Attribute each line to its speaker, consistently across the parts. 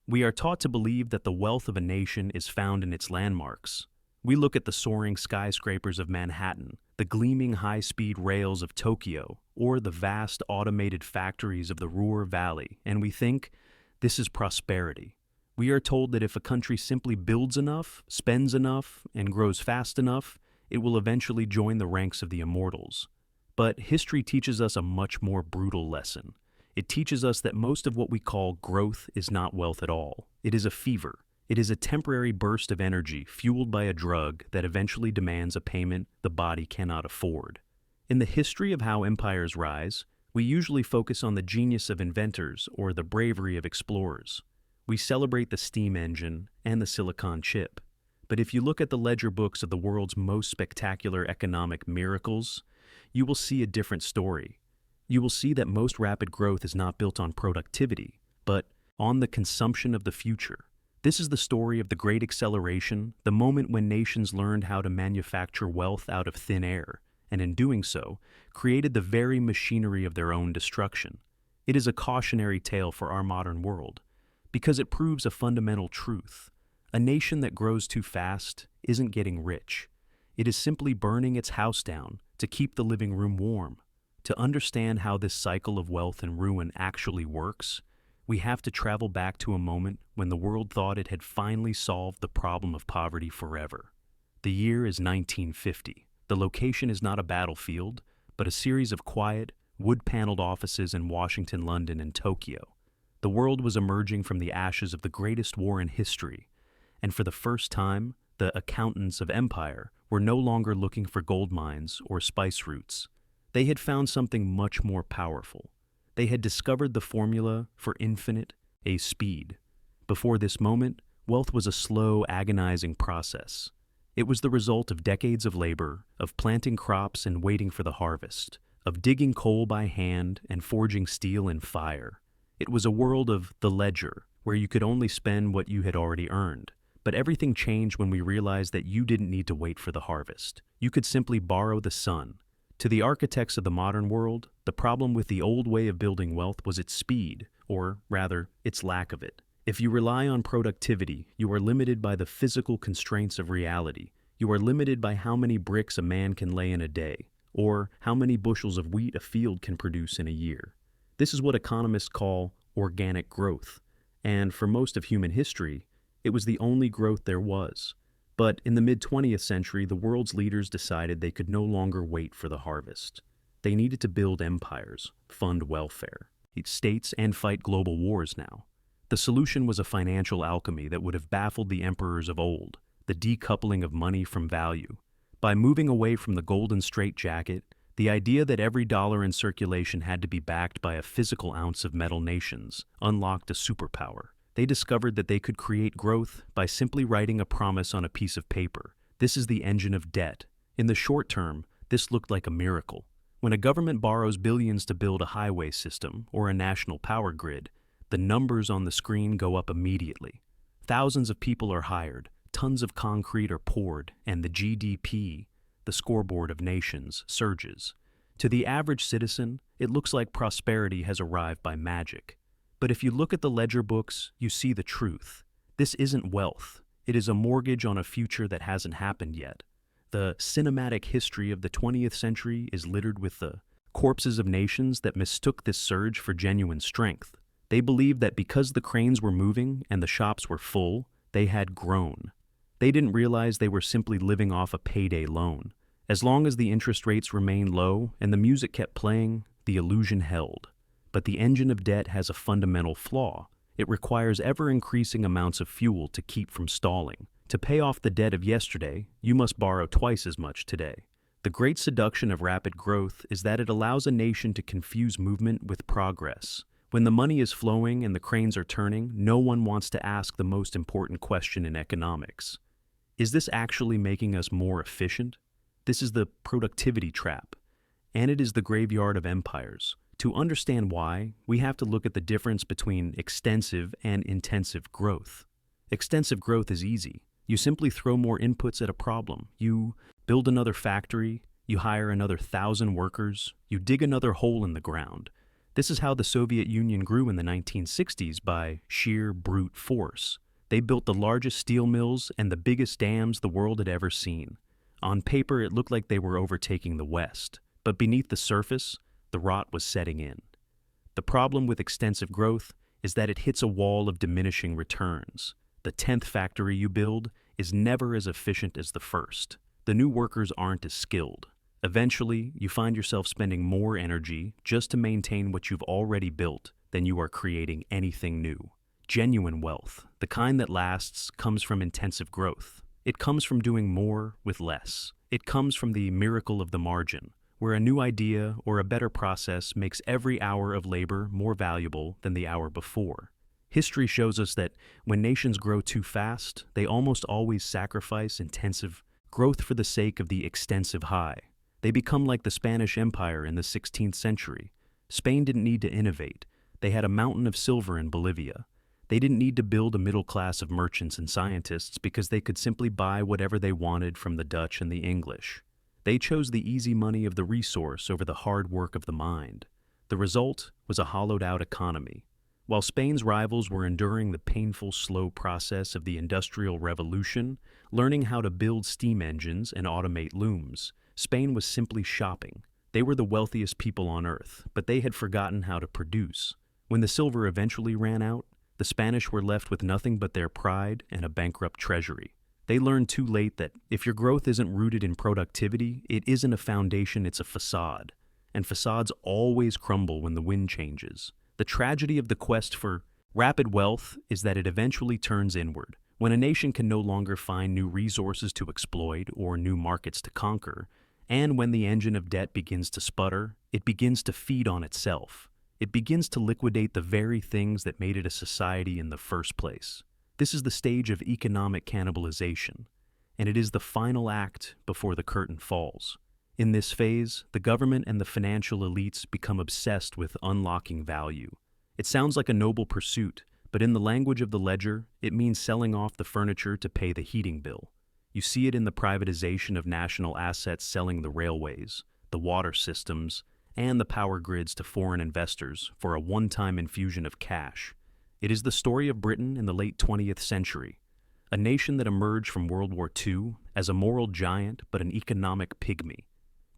Speaker 1: We are taught to believe that the wealth of a nation is found in its landmarks. We look at the soaring skyscrapers of Manhattan, the gleaming high-speed rails of Tokyo, or the vast automated factories of the Ruhr Valley, and we think, this is prosperity. We are told that if a country simply builds enough, spends enough, and grows fast enough, it will eventually join the ranks of the immortals. But history teaches us a much more brutal lesson. It teaches us that most of what we call growth is not wealth at all. It is a fever. It is a temporary burst of energy fueled by a drug that eventually demands a payment the body cannot afford. In the history of how empires rise, we usually focus on the genius of inventors or the bravery of explorers. We celebrate the steam engine and the silicon chip. But if you look at the ledger books of the world's most spectacular economic miracles, you will see a different story. You will see that most rapid growth is not built on productivity, but on the consumption of the future. This is the story of the Great Acceleration, the moment when nations learned how to manufacture wealth out of thin air, and in doing so, created the very machinery of their own destruction. It is a cautionary tale for our modern world, because it proves a fundamental truth. A nation that grows too fast isn't getting rich. It is simply burning its house down to keep the living room warm. To understand how this cycle of wealth and ruin actually works, we have to travel back to a moment when the world thought it had finally solved the problem of poverty forever. The year is 1950. The location is not a battlefield, but a series of quiet, wood-paneled offices in Washington, London, and Tokyo. The world was emerging from the ashes of the greatest war in history, and for the first time, the accountants of empire were no longer looking for gold mines or spice routes. They had found something much more powerful. They had discovered the formula for infinite, a speed. Before this moment, wealth was a slow, agonizing process. It was the result of decades of labor, of planting crops and waiting for the harvest, of digging coal by hand and forging steel in fire. It was a world of the ledger, where you could only spend what you had already earned. But everything changed when we realized that you didn't need to wait for the harvest. You could simply borrow the sun. To the architects of the modern world, the problem with the old way of building wealth was its speed, or rather, its lack of it. If you rely on productivity, you are limited by the physical constraints of reality. You are limited by how many bricks a man can lay in a day, or how many bushels of wheat a field can produce in a year. This is what economists call organic growth, and for most of human history, it was the only growth there was. But in the mid-20th century, the world's leaders decided they could no longer wait for the harvest. They needed to build empires, fund welfare, states, and fight global wars now. The solution was a financial alchemy that would have baffled the emperors of old, the decoupling of money from value. By moving away from the golden straitjacket, the idea that every dollar in circulation had to be backed by a physical ounce of metal nations unlocked a superpower. They discovered that they could create growth by simply writing a promise on a piece of paper. This is the engine of debt. In the short term, this looked like a miracle. When a government borrows billions to build a highway system or a national power grid, the numbers on the screen go up immediately. Thousands of people are hired, tons of concrete are poured, and the GDP, the scoreboard of nations, surges. To the average citizen, it looks like prosperity has arrived by magic. But if you look at the ledger books, you see the truth. This isn't wealth. It is a mortgage on a future that hasn't happened yet. The cinematic history of the 20th century is littered with the corpses of nations that mistook this surge for genuine strength. They believed that because the cranes were moving and the shops were full, they had grown. They didn't realize they were simply living off a payday loan. As long as the interest rates remained low and the music kept playing, the illusion held. But the engine of debt has a fundamental flaw. It requires ever-increasing amounts of fuel to keep from stalling. To pay off the debt of yesterday, you must borrow twice as much today. The great seduction of rapid growth is that it allows a nation to confuse movement with progress. When the money is flowing and the cranes are turning, no one wants to ask the most important question in economics. Is this actually making us more efficient? This is the productivity trap, and it is the graveyard of empires. To understand why, we have to look at the difference between extensive and intensive growth. Extensive growth is easy. You simply throw more inputs at a problem. You build another factory, you hire another 1,000 workers, you dig another hole in the ground. This is how the Soviet Union grew in the 1960s by sheer brute force. They built the largest steel mills and the biggest dams the world had ever seen. On paper, it looked like they were overtaking the West, but beneath the surface, the rot was setting in. The problem with extensive growth is that it hits a wall of diminishing returns. The 10th factory you build is never as efficient as the first. The new workers aren't as skilled. Eventually, you find yourself spending more energy just to maintain what you've already built than you are creating anything new. Genuine wealth, the kind that lasts, comes from intensive growth. It comes from doing more with less. It comes from the miracle of the margin, where a new idea or a better process makes every hour of labor more valuable than the hour before. History shows us that when nations grow too fast, they almost always sacrifice intensive growth for the sake of the extensive high. They become like the Spanish Empire in the 16th century. Spain didn't need to innovate. They had a mountain of silver in Bolivia. They didn't need to build a middle class of merchants and scientists because they could simply buy whatever they wanted from the Dutch and the English. They chose the easy money of the resource over the hard work of the mind. The result was a hollowed-out economy. While Spain's rivals were enduring the painful, slow process of the Industrial Revolution, learning how to build steam engines and automate looms, Spain was simply shopping. They were the wealthiest people on earth, but they had forgotten how to produce. When the silver eventually ran out, the Spanish were left with nothing but their pride and a bankrupt treasury. They learned too late that if your growth isn't rooted in productivity, it isn't a foundation, it's a facade. And facades always crumble when the wind changes. The tragedy of the quest for rapid wealth is that it eventually turns inward. When a nation can no longer find new resources to exploit or new markets to conquer, and when the engine of debt begins to sputter, it begins to feed on itself. It begins to liquidate the very things that made it a society in the first place. This is the stage of economic cannibalization, and it is the final act before the curtain falls. In this phase, the government and the financial elites become obsessed with unlocking value. It sounds like a noble pursuit, but in the language of the ledger, it means selling off the furniture to pay the heating bill. You see it in the privatization of national assets, selling the railways, the water systems, and the power grids to foreign investors for a one-time infusion of cash. It is the story of Britain in the late 20th century, a nation that emerged from World War II as a moral giant but an economic pygmy.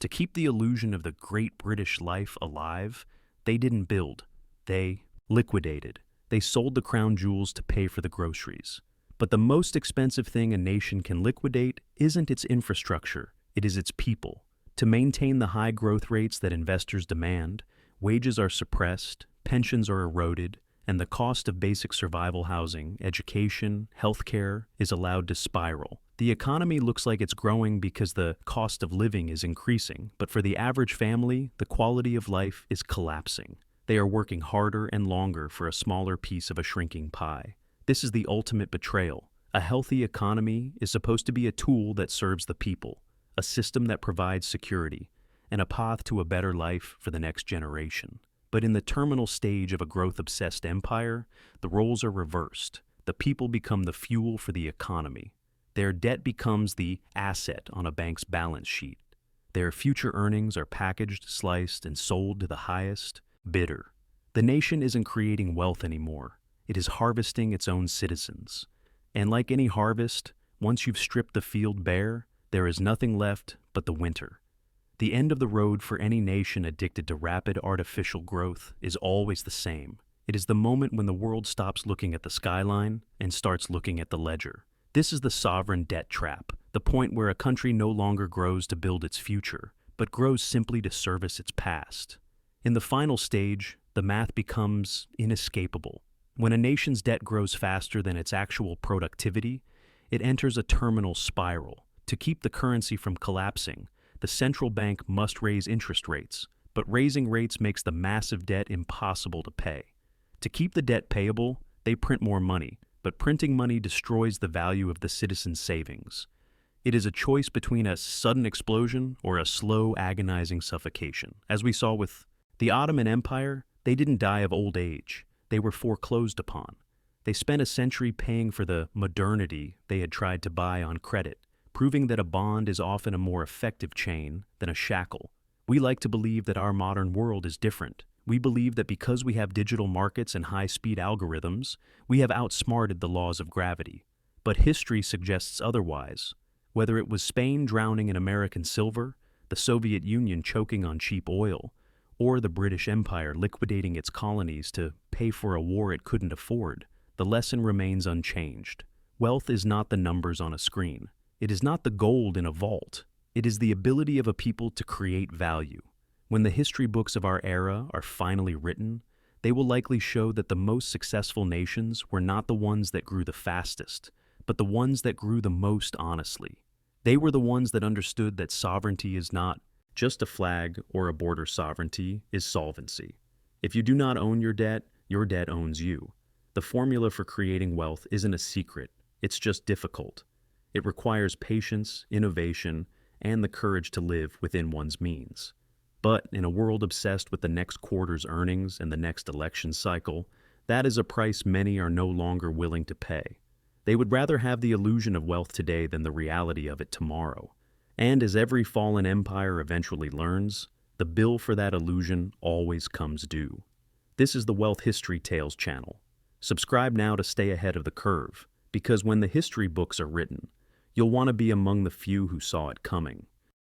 Speaker 1: To keep the illusion of the great British life alive, they didn't build, they liquidated. They sold the crown jewels to pay for the groceries. But the most expensive thing a nation can liquidate isn't its infrastructure, it is its people. To maintain the high growth rates that investors demand, wages are suppressed, pensions are eroded, and the cost of basic survival housing, education, healthcare is allowed to spiral. The economy looks like it's growing because the cost of living is increasing, but for the average family, the quality of life is collapsing. They are working harder and longer for a smaller piece of a shrinking pie. This is the ultimate betrayal. A healthy economy is supposed to be a tool that serves the people, a system that provides security, and a path to a better life for the next generation. But in the terminal stage of a growth-obsessed empire, the roles are reversed. The people become the fuel for the economy. Their debt becomes the asset on a bank's balance sheet. Their future earnings are packaged, sliced, and sold to the highest bidder. The nation isn't creating wealth anymore. It is harvesting its own citizens. And like any harvest, once you've stripped the field bare, there is nothing left but the winter. The end of the road for any nation addicted to rapid artificial growth is always the same. It is the moment when the world stops looking at the skyline and starts looking at the ledger. This is the sovereign debt trap, the point where a country no longer grows to build its future, but grows simply to service its past. In the final stage, the math becomes inescapable. When a nation's debt grows faster than its actual productivity, it enters a terminal spiral. To keep the currency from collapsing, the central bank must raise interest rates, but raising rates makes the massive debt impossible to pay. To keep the debt payable, they print more money, but printing money destroys the value of the citizens' savings. It is a choice between a sudden explosion or a slow, agonizing suffocation. As we saw with the Ottoman Empire, they didn't die of old age. They were foreclosed upon. They spent a century paying for the modernity they had tried to buy on credit, proving that a bond is often a more effective chain than a shackle. We like to believe that our modern world is different. We believe that because we have digital markets and high-speed algorithms, we have outsmarted the laws of gravity. But history suggests otherwise. Whether it was Spain drowning in American silver, the Soviet Union choking on cheap oil, or the British Empire liquidating its colonies to pay for a war it couldn't afford, the lesson remains unchanged. Wealth is not the numbers on a screen. It is not the gold in a vault. It is the ability of a people to create value. When the history books of our era are finally written, they will likely show that the most successful nations were not the ones that grew the fastest, but the ones that grew the most honestly. They were the ones that understood that sovereignty is not just a flag, or a border. Sovereignty is solvency. If you do not own your debt owns you. The formula for creating wealth isn't a secret, it's just difficult. It requires patience, innovation, and the courage to live within one's means. But in a world obsessed with the next quarter's earnings and the next election cycle, that is a price many are no longer willing to pay. They would rather have the illusion of wealth today than the reality of it tomorrow. And as every fallen empire eventually learns, the bill for that illusion always comes due. This is the Wealth History Tales channel. Subscribe now to stay ahead of the curve, because when the history books are written, you'll want to be among the few who saw it coming.